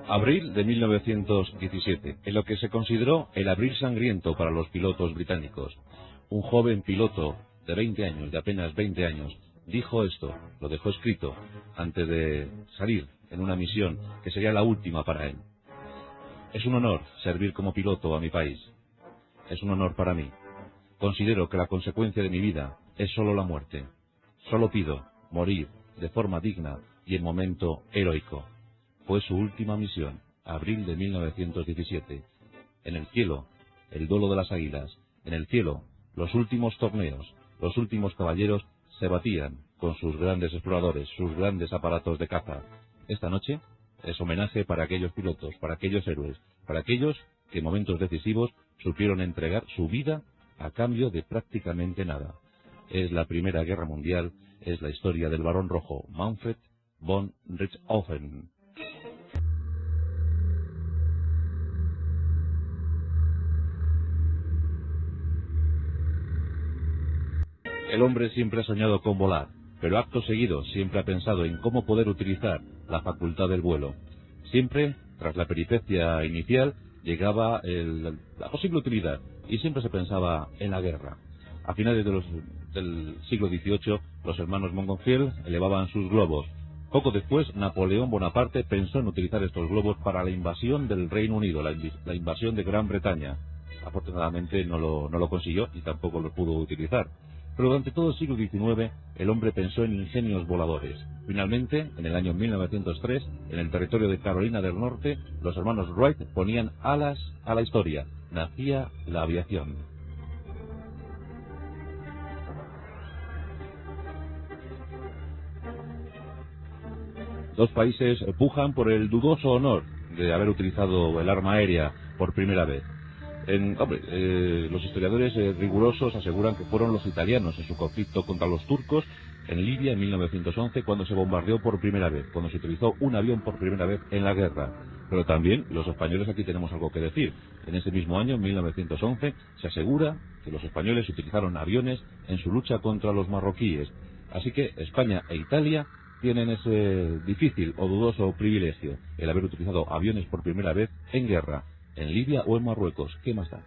Abril de 1917, en lo que se consideró el abril sangriento para los pilotos británicos. Un joven piloto de 20 años, de apenas 20 años, dijo esto, lo dejó escrito, antes de salir en una misión que sería la última para él. Es un honor servir como piloto a mi país. Es un honor para mí. Considero que la consecuencia de mi vida es solo la muerte. Solo pido morir de forma digna y en momento heroico. Fue su última misión, abril de 1917. En el cielo, el duelo de las águilas. En el cielo, los últimos torneos, los últimos caballeros se batían con sus grandes exploradores, sus grandes aparatos de caza. Esta noche es homenaje para aquellos pilotos, para aquellos héroes, para aquellos que en momentos decisivos supieron entregar su vida a cambio de prácticamente nada. Es la Primera Guerra Mundial, es la historia del Barón Rojo, Manfred von Richthofen. El hombre siempre ha soñado con volar, pero acto seguido siempre ha pensado en cómo poder utilizar la facultad del vuelo. Siempre, tras la peripecia inicial, llegaba la posible utilidad, y siempre se pensaba en la guerra. A finales del siglo XVIII, los hermanos Montgolfier elevaban sus globos. Poco después, Napoleón Bonaparte pensó en utilizar estos globos para la invasión del Reino Unido, la invasión de Gran Bretaña. Afortunadamente no lo consiguió y tampoco los pudo utilizar. Pero durante todo el siglo XIX, el hombre pensó en ingenios voladores. Finalmente, en el año 1903, en el territorio de Carolina del Norte, los hermanos Wright ponían alas a la historia. Nacía la aviación. Dos países pujan por el dudoso honor de haber utilizado el arma aérea por primera vez. Los historiadores rigurosos aseguran que fueron los italianos en su conflicto contra los turcos en Libia en 1911 cuando se bombardeó por primera vez, cuando se utilizó un avión por primera vez en la guerra. Pero también los españoles aquí tenemos algo que decir. En ese mismo año, en 1911, se asegura que los españoles utilizaron aviones en su lucha contra los marroquíes. Así que España e Italia tienen ese difícil o dudoso privilegio, el haber utilizado aviones por primera vez en guerra. En Libia o en Marruecos, ¿qué más da?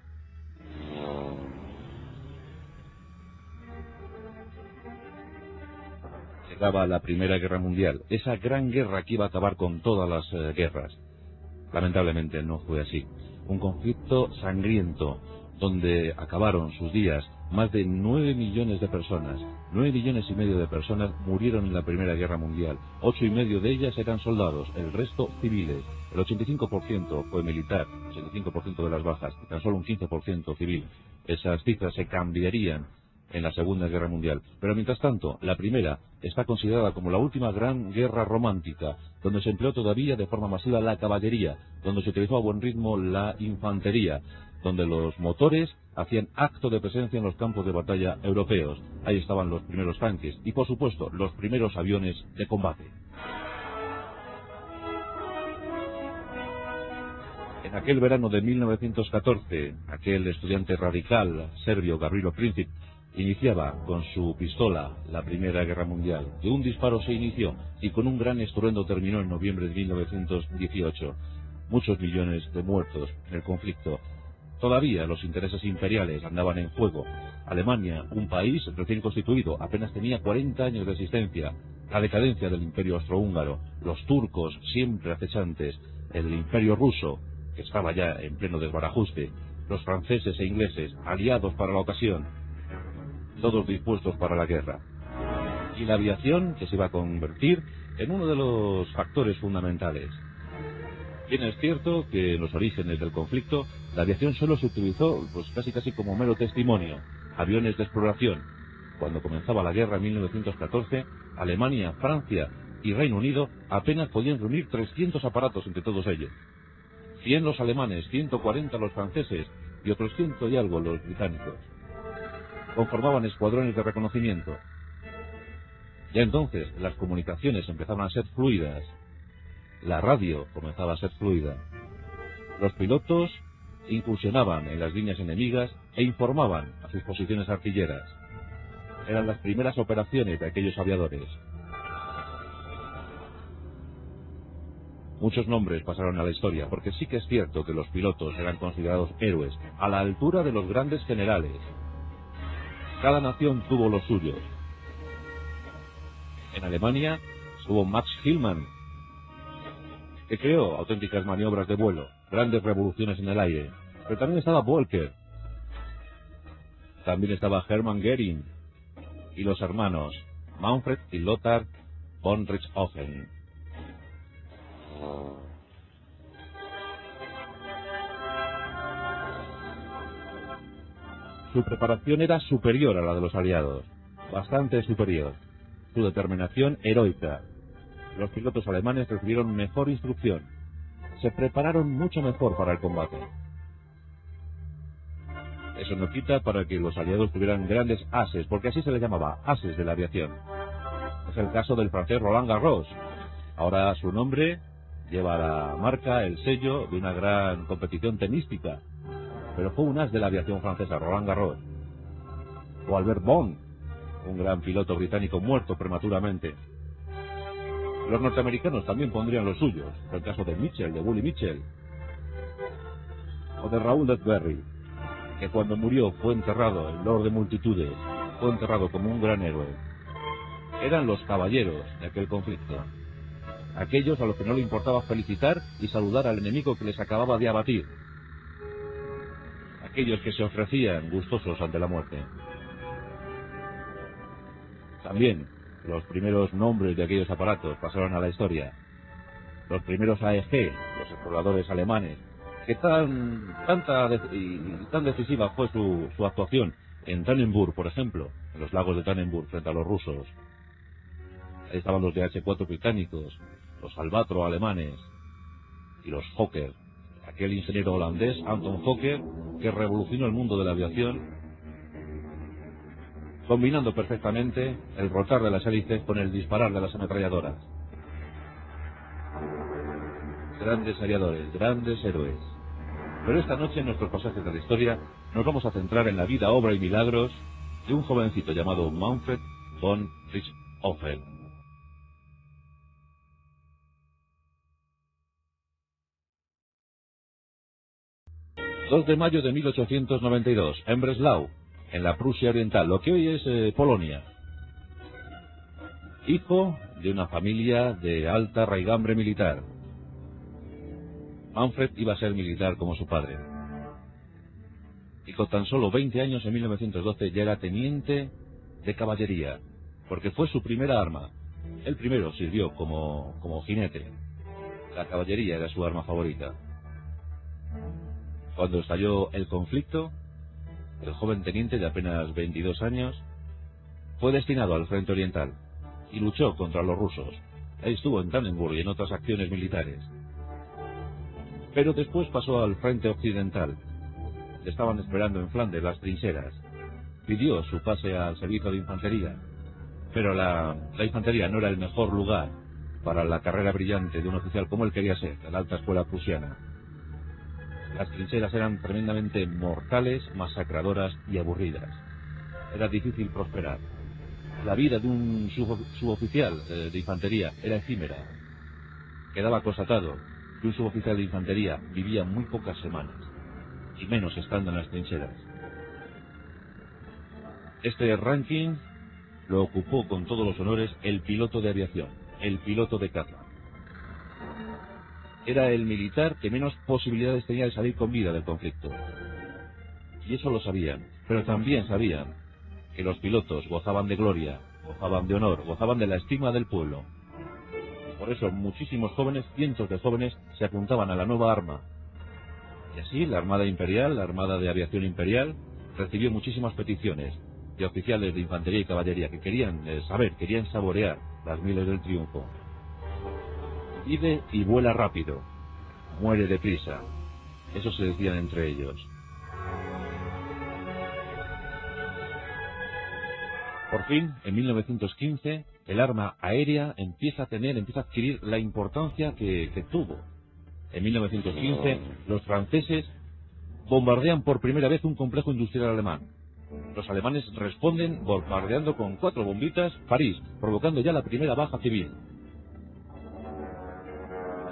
Llegaba la Primera Guerra Mundial, esa gran guerra que iba a acabar con todas las guerras. Lamentablemente no fue así. Un conflicto sangriento, donde acabaron sus días más de 9 millones de personas. 9 millones y medio de personas murieron en la Primera Guerra Mundial. 8,5 de ellas eran soldados, el resto civiles. El 85% fue militar, 85% de las bajas, y tan solo un 15% civil. Esas cifras se cambiarían en la Segunda Guerra Mundial. Pero mientras tanto, la primera está considerada como la última gran guerra romántica, donde se empleó todavía de forma masiva la caballería, donde se utilizó a buen ritmo la infantería, donde los motores hacían acto de presencia en los campos de batalla europeos. Ahí estaban los primeros tanques y, por supuesto, los primeros aviones de combate. En aquel verano de 1914, aquel estudiante radical serbio Gavrilo Princip iniciaba con su pistola la Primera Guerra Mundial. De un disparo se inició y con un gran estruendo terminó en noviembre de 1918. Muchos millones de muertos en el conflicto. Todavía los intereses imperiales andaban en juego. Alemania, un país recién constituido, apenas tenía 40 años de existencia. La decadencia del imperio austrohúngaro, los turcos siempre acechantes, el imperio ruso, que estaba ya en pleno desbarajuste, los franceses e ingleses, aliados para la ocasión, todos dispuestos para la guerra. Y la aviación, que se iba a convertir en uno de los factores fundamentales. Bien es cierto que en los orígenes del conflicto, la aviación solo se utilizó casi como mero testimonio, aviones de exploración. Cuando comenzaba la guerra en 1914, Alemania, Francia y Reino Unido apenas podían reunir 300 aparatos entre todos ellos. 100 los alemanes, 140 los franceses y otros 100 y algo los británicos. Conformaban escuadrones de reconocimiento. Ya entonces las comunicaciones empezaban a ser fluidas. La radio comenzaba a ser fluida. Los pilotos incursionaban en las líneas enemigas e informaban a sus posiciones artilleras. Eran las primeras operaciones de aquellos aviadores. Muchos nombres pasaron a la historia, porque sí que es cierto que los pilotos eran considerados héroes, a la altura de los grandes generales. Cada nación tuvo los suyos. En Alemania estuvo Max Hillmann, que creó auténticas maniobras de vuelo, grandes revoluciones en el aire. Pero también estaba Volker, también estaba Hermann Göring y los hermanos Manfred y Lothar von Richthofen. Su preparación era superior a la de los aliados, bastante superior. Su determinación heroica. Los pilotos alemanes recibieron mejor instrucción. Se prepararon mucho mejor para el combate. Eso no quita para que los aliados tuvieran grandes ases, porque así se les llamaba, ases de la aviación. Es el caso del francés Roland Garros. Ahora su nombre lleva la marca, el sello de una gran competición tenística. Pero fue un as de la aviación francesa, Roland Garros. O Albert Bond, un gran piloto británico muerto prematuramente. Los norteamericanos también pondrían los suyos, el caso de Mitchell, de Willie Mitchell. O de Raúl Dewberry, que cuando murió fue enterrado, el Lord de multitudes, fue enterrado como un gran héroe. Eran los caballeros de aquel conflicto. Aquellos a los que no le importaba felicitar y saludar al enemigo que les acababa de abatir. Aquellos que se ofrecían gustosos ante la muerte. También los primeros nombres de aquellos aparatos pasaron a la historia. Los primeros AEG, los exploradores alemanes, que tan decisiva fue su actuación en Tannenburg, por ejemplo, en los lagos de Tannenburg frente a los rusos. Ahí estaban los DH-4 británicos, los Albatro alemanes y los Fokker, aquel ingeniero holandés, Anton Fokker, que revolucionó el mundo de la aviación, combinando perfectamente el rotar de las hélices con el disparar de las ametralladoras. Grandes aviadores, grandes héroes. Pero esta noche en nuestros pasajes de la historia nos vamos a centrar en la vida, obra y milagros de un jovencito llamado Manfred von Richthofen. 2 de mayo de 1892, en Breslau, en la Prusia Oriental, lo que hoy es Polonia. Hijo de una familia de alta raigambre militar. Manfred iba a ser militar como su padre. Y con tan solo 20 años, en 1912, ya era teniente de caballería, porque fue su primera arma. Él primero sirvió como jinete. La caballería era su arma favorita. Cuando estalló el conflicto, el joven teniente de apenas 22 años fue destinado al frente oriental y luchó contra los rusos. Ahí estuvo en Tannenburg y en otras acciones militares. Pero después pasó al frente occidental. Le estaban esperando en Flandes las trincheras. Pidió su pase al servicio de infantería, pero la infantería no era el mejor lugar para la carrera brillante de un oficial como él quería ser, de la alta escuela prusiana. Las trincheras eran tremendamente mortales, masacradoras y aburridas. Era difícil prosperar. La vida de un suboficial de infantería era efímera. Quedaba constatado que un suboficial de infantería vivía muy pocas semanas, y menos estando en las trincheras. Este ranking lo ocupó con todos los honores el piloto de aviación, el piloto de caza. Era el militar que menos posibilidades tenía de salir con vida del conflicto. Y eso lo sabían, pero también sabían que los pilotos gozaban de gloria, gozaban de honor, gozaban de la estima del pueblo. Por eso muchísimos jóvenes, cientos de jóvenes, se apuntaban a la nueva arma. Y así la Armada Imperial, la Armada de Aviación Imperial, recibió muchísimas peticiones de oficiales de infantería y caballería que querían saber, querían saborear las mieles del triunfo. Vive y vuela rápido, muere deprisa. Eso se decían entre ellos. Por fin, en 1915, el arma aérea empieza a adquirir la importancia que tuvo. En 1915, los franceses bombardean por primera vez un complejo industrial alemán. Los alemanes responden bombardeando con 4 bombitas París, provocando ya la primera baja civil.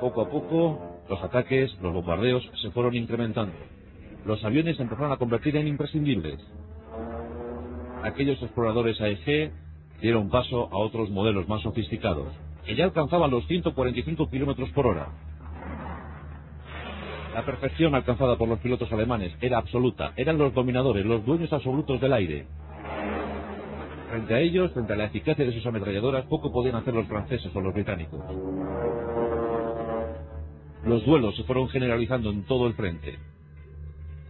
Poco a poco, los ataques, los bombardeos se fueron incrementando. Los aviones se empezaron a convertir en imprescindibles. Aquellos exploradores AEG dieron paso a otros modelos más sofisticados, que ya alcanzaban los 145 kilómetros por hora. La perfección alcanzada por los pilotos alemanes era absoluta, eran los dominadores, los dueños absolutos del aire. Frente a ellos, frente a la eficacia de sus ametralladoras, poco podían hacer los franceses o los británicos. Los duelos se fueron generalizando en todo el frente.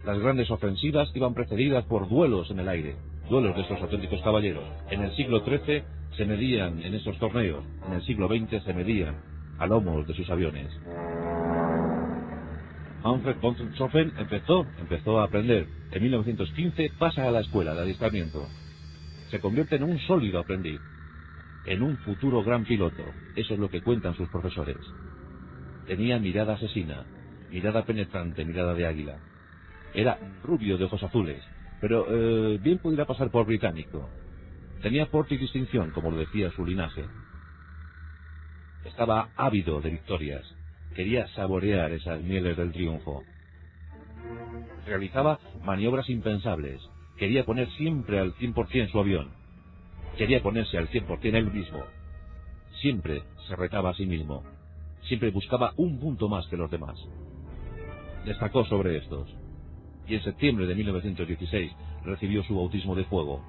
Las grandes ofensivas iban precedidas por duelos en el aire, duelos de estos auténticos caballeros. En el siglo XIII se medían en esos torneos, en el siglo XX se medían a lomos de sus aviones. Manfred von Richthofen empezó a aprender. En 1915 pasa a la escuela de adiestramiento. Se convierte en un sólido aprendiz, en un futuro gran piloto. Eso es lo que cuentan sus profesores. Tenía mirada asesina, mirada penetrante, mirada de águila. Era rubio de ojos azules, pero bien pudiera pasar por británico. Tenía porte y distinción, como lo decía su linaje. Estaba ávido de victorias. Quería saborear esas mieles del triunfo. Realizaba maniobras impensables. Quería poner siempre al 100% su avión. Quería ponerse al 100% él mismo. Siempre se retaba a sí mismo. Siempre buscaba un punto más que los demás. Destacó sobre estos. Y en septiembre de 1916 recibió su bautismo de fuego.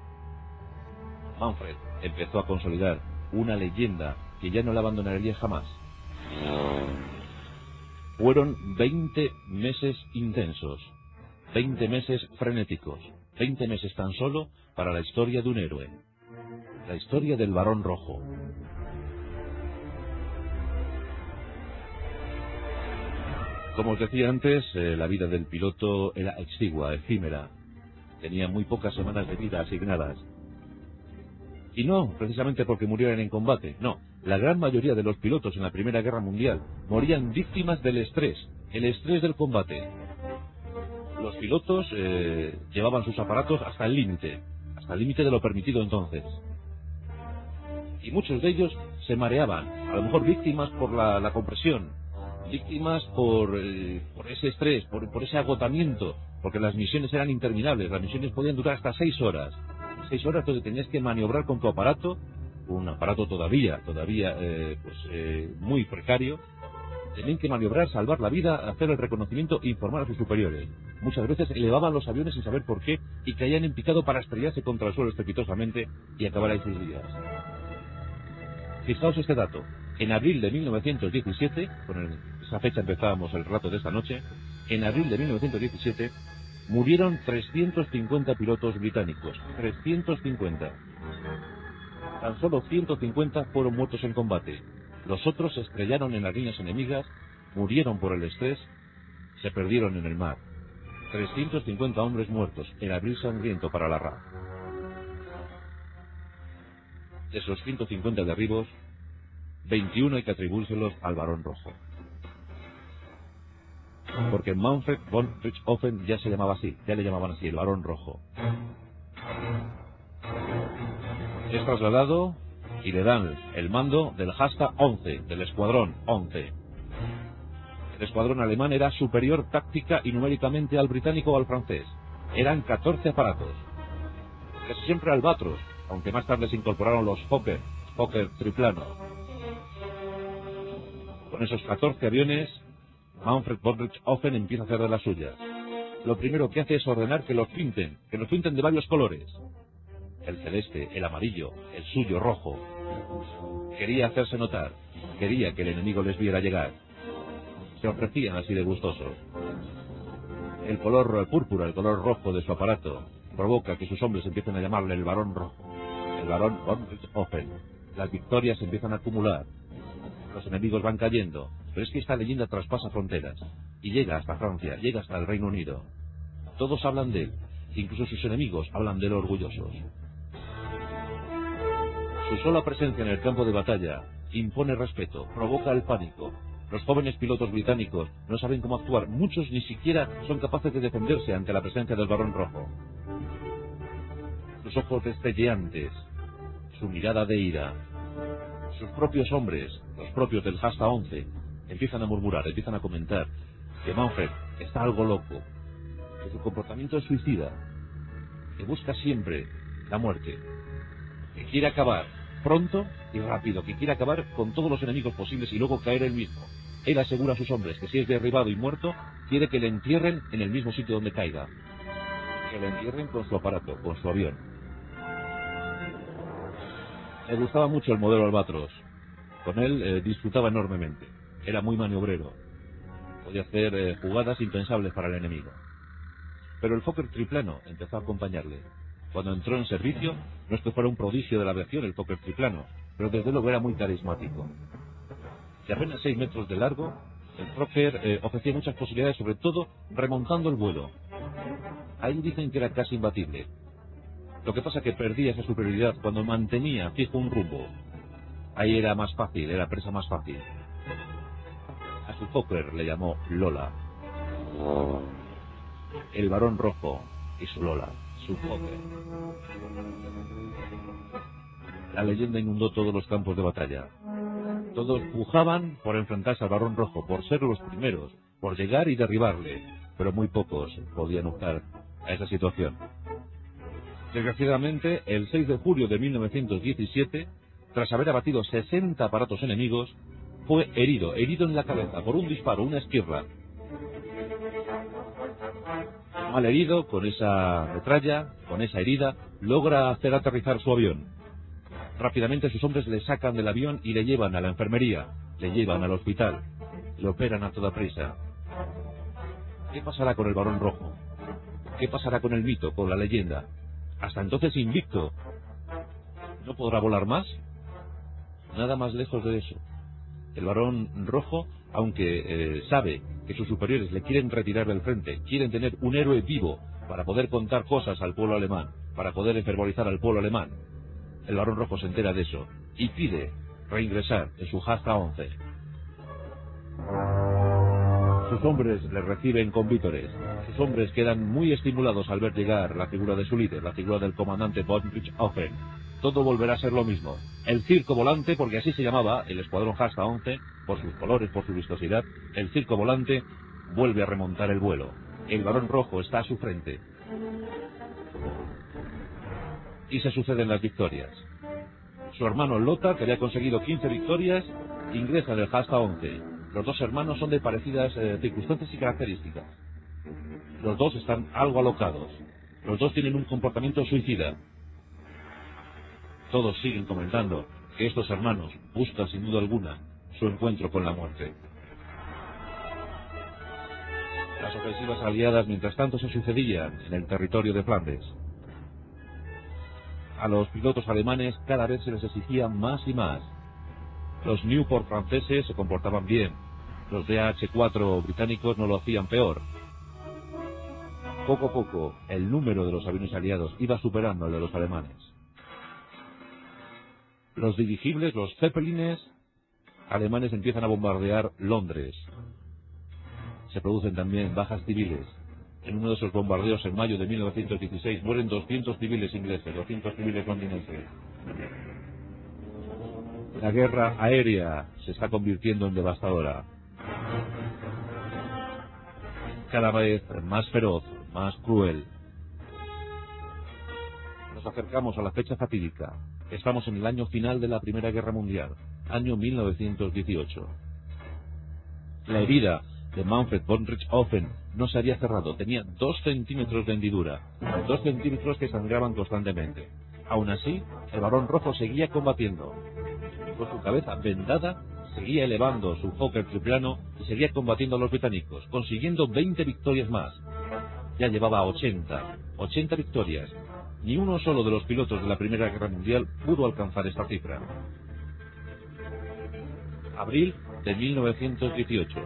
Manfred empezó a consolidar una leyenda que ya no la abandonaría jamás. Fueron 20 meses intensos, 20 meses frenéticos, 20 meses tan solo para la historia de un héroe, la historia del Barón Rojo. Como os decía antes, la vida del piloto era exigua, efímera. Tenía muy pocas semanas de vida asignadas. Y no precisamente porque murieran en combate, no. La gran mayoría de los pilotos en la Primera Guerra Mundial morían víctimas del estrés, el estrés del combate. Los pilotos llevaban sus aparatos hasta el límite de lo permitido entonces. Y muchos de ellos se mareaban, a lo mejor víctimas por la compresión, víctimas por ese estrés, por ese agotamiento, porque las misiones eran interminables, las misiones podían durar hasta 6 horas. 6 horas donde tenías que maniobrar con tu aparato, un aparato todavía muy precario. Tenían que maniobrar, salvar la vida, hacer el reconocimiento e informar a sus superiores. Muchas veces elevaban los aviones sin saber por qué y caían en picado para estrellarse contra el suelo estrepitosamente y acabar ahí sus días. Fijaos este dato. En abril de 1917, con esa fecha empezábamos el relato de esta noche, en abril de 1917 murieron 350 pilotos británicos. 350. Tan solo 150 fueron muertos en combate. Los otros se estrellaron en las líneas enemigas, murieron por el estrés, se perdieron en el mar. 350 hombres muertos, el abril sangriento para la RAF. De esos 150 derribos, 21 hay que atribuírselos al Barón Rojo. Porque Manfred von Richthofen ya se llamaba así, ya le llamaban así, el Barón Rojo. Es trasladado y le dan el mando del Hasta 11, del escuadrón 11. El escuadrón alemán era superior táctica y numéricamente al británico o al francés. Eran 14 aparatos. Casi siempre Albatros, aunque más tarde se incorporaron los Fokker triplano. Con esos 14 aviones, Manfred von Richthofen empieza a hacer de las suyas. Lo primero que hace es ordenar que los pinten de varios colores. El celeste, el amarillo, el suyo rojo. Quería hacerse notar, quería que el enemigo les viera llegar. Se ofrecían así de gustosos. El color púrpura, el color rojo de su aparato, provoca que sus hombres empiecen a llamarle el Barón Rojo, el Barón von Richthofen. Las victorias se empiezan a acumular. Los enemigos van cayendo, pero es que esta leyenda traspasa fronteras y llega hasta Francia, llega hasta el Reino Unido. Todos hablan de él, incluso sus enemigos hablan de él orgullosos. Su sola presencia en el campo de batalla impone respeto, provoca el pánico. Los jóvenes pilotos británicos no saben cómo actuar, muchos ni siquiera son capaces de defenderse ante la presencia del Barón Rojo. Sus ojos destelleantes, su mirada de ira. Sus propios hombres, los propios del Hasta 11, empiezan a murmurar, empiezan a comentar que Manfred está algo loco, que su comportamiento es suicida, que busca siempre la muerte, que quiere acabar pronto y rápido, que quiere acabar con todos los enemigos posibles y luego caer él mismo. Él asegura a sus hombres que si es derribado y muerto, quiere que le entierren en el mismo sitio donde caiga, que le entierren con su aparato, con su avión. Le gustaba mucho el modelo Albatros, con él disfrutaba enormemente, era muy maniobrero, podía hacer jugadas impensables para el enemigo. Pero el Fokker triplano empezó a acompañarle. Cuando entró en servicio, no es que fuera un prodigio de la aviación el Fokker triplano, pero desde luego era muy carismático. De apenas 6 metros de largo, el Fokker ofrecía muchas posibilidades, sobre todo remontando el vuelo. Ahí dicen que era casi imbatible. Lo que pasa es que perdía esa superioridad cuando mantenía fijo un rumbo. Ahí era más fácil, era presa más fácil. A su Fokker le llamó Lola. El Barón Rojo y su Lola, su Fokker. La leyenda inundó todos los campos de batalla. Todos pujaban por enfrentarse al Barón Rojo, por ser los primeros, por llegar y derribarle, pero muy pocos podían optar a esa situación. Desgraciadamente, el 6 de julio de 1917, tras haber abatido 60 aparatos enemigos, fue herido en la cabeza por un disparo, una esquirla. Mal herido, con esa metralla, con esa herida, logra hacer aterrizar su avión. Rápidamente sus hombres le sacan del avión y le llevan a la enfermería, le llevan al hospital, le operan a toda prisa. ¿Qué pasará con el Barón Rojo? ¿Qué pasará con el mito, con la leyenda? Hasta entonces invicto. ¿No podrá volar más? Nada más lejos de eso. El Barón Rojo, aunque sabe que sus superiores le quieren retirar del frente, quieren tener un héroe vivo para poder contar cosas al pueblo alemán, para poder enfervorizar al pueblo alemán, el Barón Rojo se entera de eso y pide reingresar en su JA-11. Sus hombres le reciben con vítores. Sus hombres quedan muy estimulados al ver llegar la figura de su líder, la figura del comandante von Richthofen. Todo volverá a ser lo mismo. El circo volante, porque así se llamaba el escuadrón JA-11, por sus colores, por su vistosidad, el circo volante vuelve a remontar el vuelo. El Barón Rojo está a su frente. Y se suceden las victorias. Su hermano Lothar, que había conseguido 15 victorias, ingresa en el JA-11. Los dos hermanos son de parecidas circunstancias y características. Los dos están algo alocados. Los dos tienen un comportamiento suicida. Todos siguen comentando que estos hermanos buscan sin duda alguna su encuentro con la muerte. Las ofensivas aliadas mientras tanto se sucedían en el territorio de Flandes. A los pilotos alemanes cada vez se les exigía más y más. Los Nieuport franceses se comportaban bien, los DH-4 británicos no lo hacían peor. Poco a poco, el número de los aviones aliados iba superando al de los alemanes. Los dirigibles, los Zeppelines alemanes empiezan a bombardear Londres. Se producen también bajas civiles. En uno de esos bombardeos en mayo de 1916 mueren 200 civiles ingleses, 200 civiles londinenses. La guerra aérea se está convirtiendo en devastadora. Cada vez más feroz, más cruel. Nos acercamos a la fecha fatídica. Estamos en el año final de la Primera Guerra Mundial, año 1918. La herida de Manfred von Richthofen no se había cerrado, tenía 2 centímetros de hendidura, 2 centímetros que sangraban constantemente. Aún así, el Barón Rojo seguía combatiendo. Con su cabeza vendada, seguía elevando su Fokker triplano y seguía combatiendo a los británicos, consiguiendo 20 victorias más. Ya llevaba 80 victorias. Ni uno solo de los pilotos de la Primera Guerra Mundial pudo alcanzar esta cifra. Abril de 1918.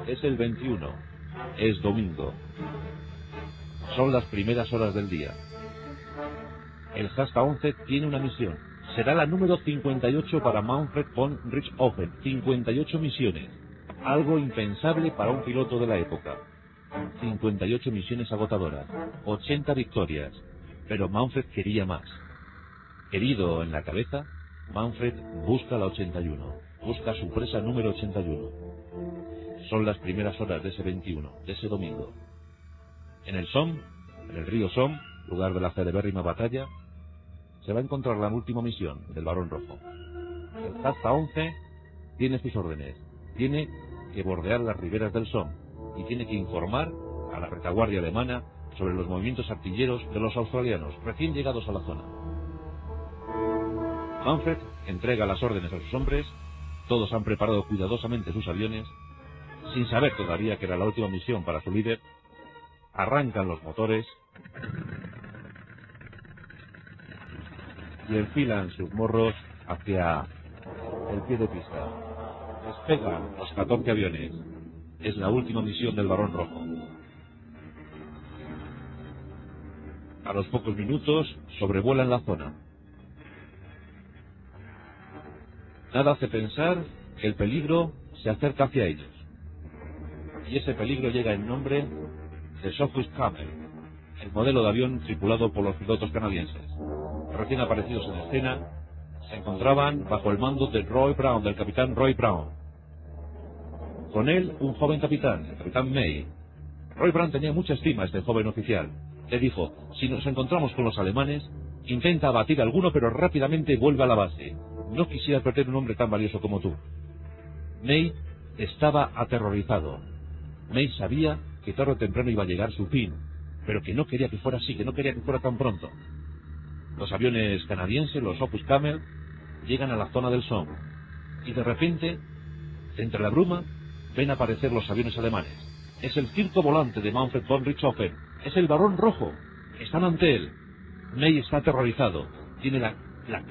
Es el 21. Es domingo. Son las primeras horas del día. El JA-11 tiene una misión. Será la número 58 para Manfred von Richthofen. 58 misiones. Algo impensable para un piloto de la época. 58 misiones agotadoras. 80 victorias. Pero Manfred quería más. Herido en la cabeza, Manfred busca la 81. busca a su presa número 81. Son las primeras horas de ese 21, de ese domingo. En el Somme, en el río Somme, lugar de la celebérrima batalla, se va a encontrar la última misión del Barón Rojo. El Hasta 11 tiene sus órdenes. Tiene que bordear las riberas del Somme y tiene que informar a la retaguardia alemana sobre los movimientos artilleros de los australianos recién llegados a la zona. Manfred entrega las órdenes a sus hombres. Todos han preparado cuidadosamente sus aviones, sin saber todavía que era la última misión para su líder. Arrancan los motores y enfilan sus morros hacia el pie de pista. Despegan los 14 aviones. Es la última misión del Barón Rojo. A los pocos minutos sobrevuelan la zona. Nada hace pensar que el peligro se acerca hacia ellos. Y ese peligro llega en nombre de Sophus Camel, el modelo de avión tripulado por los pilotos canadienses. Recién aparecidos en escena, se encontraban bajo el mando de Roy Brown, del capitán Roy Brown. Con él, un joven capitán, el capitán May. Roy Brown tenía mucha estima a este joven oficial. Le dijo: si nos encontramos con los alemanes, intenta abatir a alguno, pero rápidamente vuelve a la base. No quisiera perder un hombre tan valioso como tú. May estaba aterrorizado. May sabía que tarde o temprano iba a llegar su fin, pero que no quería que fuera así, que no quería que fuera tan pronto. Los aviones canadienses, los Opus Camel, llegan a la zona del Somme, y de repente, entre la bruma, ven aparecer los aviones alemanes. Es el circo volante de Manfred von Richthofen, es el Barón Rojo. Están ante él. May está aterrorizado, tiene la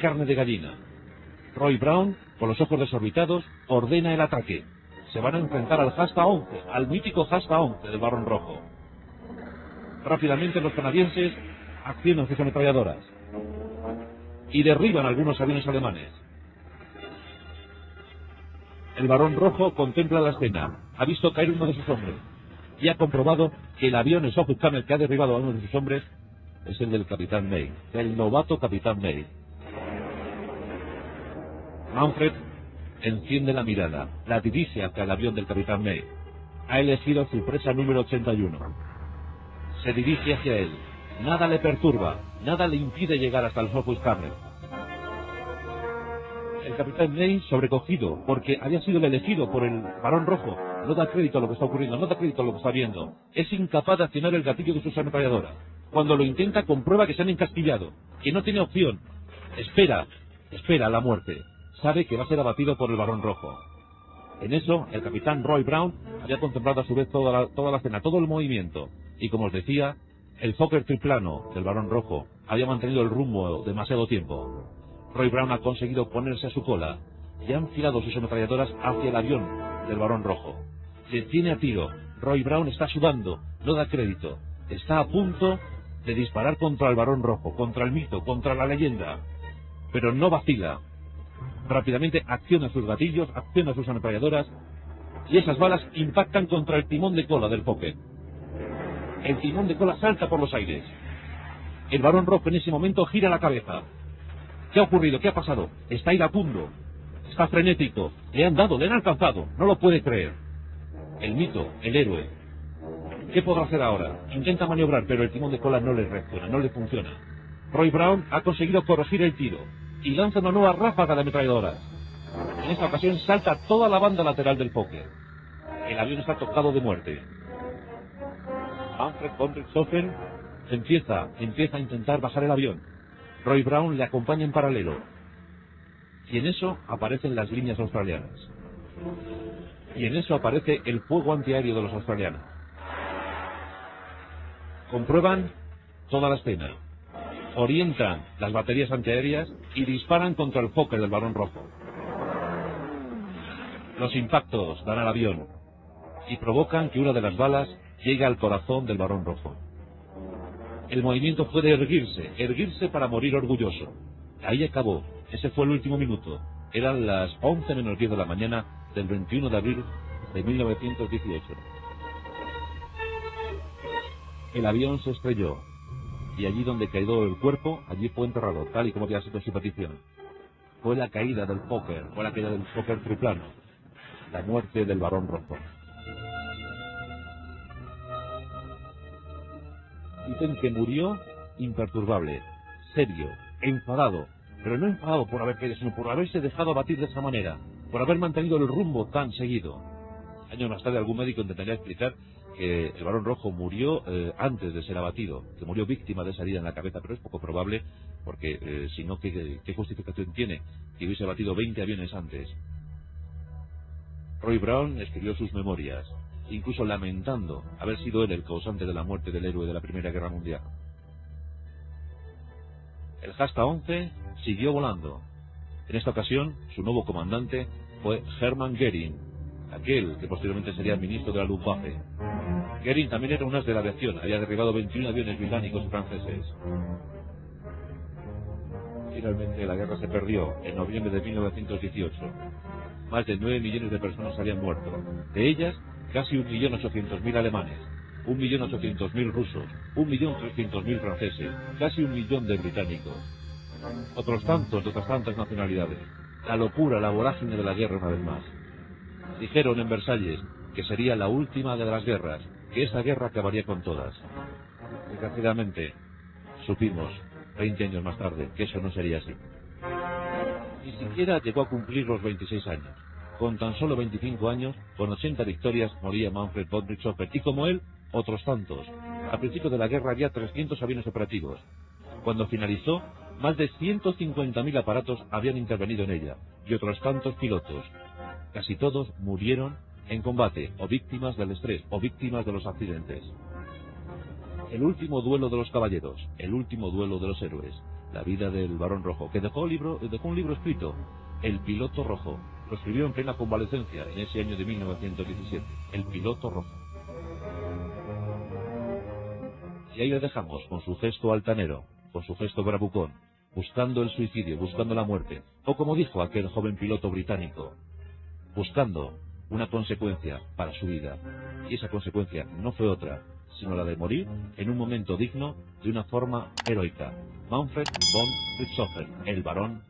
carne de gallina. Roy Brown, con los ojos desorbitados, ordena el ataque. Se van a enfrentar al Hasta 11, al mítico Hasta 11 del Barón Rojo. Rápidamente los canadienses accionan sus ametralladoras y derriban algunos aviones alemanes. El Barón Rojo contempla la escena, ha visto caer uno de sus hombres y ha comprobado que el avión Sophus Camel que ha derribado a uno de sus hombres es el del capitán May, el novato capitán May. Manfred enciende la mirada, la dirige hacia el avión del capitán May. Ha elegido su presa número 81. Se dirige hacia él. Nada le perturba, nada le impide llegar hasta el Sophus Camel. El capitán May, sobrecogido porque había sido el elegido por el Barón Rojo, no da crédito a lo que está ocurriendo, no da crédito a lo que está viendo. Es incapaz de accionar el gatillo de sus ametralladoras. Cuando lo intenta, comprueba que se han encasquillado, que no tiene opción. Espera la muerte. Sabe que va a ser abatido por el Barón Rojo. En eso, el capitán Roy Brown había contemplado a su vez toda la escena, todo el movimiento. Y como os decía, el Fokker triplano del Barón Rojo había mantenido el rumbo demasiado tiempo. Roy Brown ha conseguido ponerse a su cola y han tirado sus ametralladoras hacia el avión del Barón Rojo. Se tiene a tiro. Roy Brown está sudando, no da crédito. Está a punto de disparar contra el Barón Rojo, contra el mito, contra la leyenda. Pero no vacila. Rápidamente acciona sus gatillos, acciona sus ametralladoras y esas balas impactan contra el timón de cola del Fokker. El timón de cola salta por los aires. El Barón Rojo en ese momento gira la cabeza. ¿Qué ha ocurrido? ¿Qué ha pasado? Está iracundo, está frenético, le han alcanzado, no lo puede creer. El mito, el héroe. ¿Qué podrá hacer ahora? Intenta maniobrar, pero el timón de cola no le reacciona, no le funciona. Roy Brown ha conseguido corregir el tiro y lanza una nueva ráfaga de ametralladoras. En esta ocasión salta toda la banda lateral del Fokker. El avión está tocado de muerte. Manfred von Richthofen empieza a intentar bajar el avión. Roy Brown le acompaña en paralelo. Y en eso aparecen las líneas australianas. Y en eso aparece el fuego antiaéreo de los australianos. Comprueban toda la escena. Orientan las baterías antiaéreas y disparan contra el Fokker del Barón Rojo. Los impactos dan al avión y provocan que una de las balas llegue al corazón del Barón Rojo. El movimiento puede erguirse para morir orgulloso. Ahí acabó. Ese fue el último minuto. Eran las 11 menos 10 de la mañana del 21 de abril de 1918. El avión se estrelló y allí donde quedó el cuerpo, allí fue enterrado, tal y como había sido su petición. fue la caída del póker, fue la caída del póker triplano, la muerte del Barón Rojo. Dicen que murió imperturbable, serio, enfadado, pero no enfadado por haber caído, sino por haberse dejado abatir de esa manera, por haber mantenido el rumbo tan seguido. Años más tarde algún médico intentaría explicar que el Barón Rojo murió antes de ser abatido, que murió víctima de esa herida en la cabeza, pero es poco probable, porque si no, ¿qué justificación tiene que hubiese abatido 20 aviones antes? Roy Brown escribió sus memorias, incluso lamentando haber sido él el causante de la muerte del héroe de la Primera Guerra Mundial. El Jasta-11 siguió volando. En esta ocasión, su nuevo comandante fue Hermann Göring, aquel que posteriormente sería ministro de la Luftwaffe. Göring también era un as de la aviación, había derribado 21 aviones británicos y franceses. Finalmente la guerra se perdió en noviembre de 1918. Más de 9 millones de personas habían muerto. De ellas, casi 1.800.000 alemanes, 1.800.000 rusos, 1.300.000 franceses, casi 1 millón de británicos. Otros tantos de otras tantas nacionalidades. La locura, la vorágine de la guerra una vez más. Dijeron en Versalles que sería la última de las guerras, que esa guerra acabaría con todas. Desgraciadamente, supimos, 20 años más tarde, que eso no sería así. Ni siquiera llegó a cumplir los 26 años. Con tan solo 25 años, con 80 victorias, moría Manfred von Richthofen, y como él, otros tantos. Al principio de la guerra había 300 aviones operativos. Cuando finalizó, más de 150.000 aparatos habían intervenido en ella, y otros tantos pilotos. Casi todos murieron en combate, o víctimas del estrés, o víctimas de los accidentes. El último duelo de los caballeros, el último duelo de los héroes, la vida del Barón Rojo, que dejó un libro escrito, El Piloto Rojo. Lo escribió en plena convalecencia, en ese año de 1917, El Piloto Rojo. Y ahí le dejamos, con su gesto altanero, con su gesto bravucón, buscando el suicidio, buscando la muerte, o como dijo aquel joven piloto británico, buscando una consecuencia para su vida. Y esa consecuencia no fue otra, sino la de morir en un momento digno de una forma heroica. Manfred von Richthofen, el Barón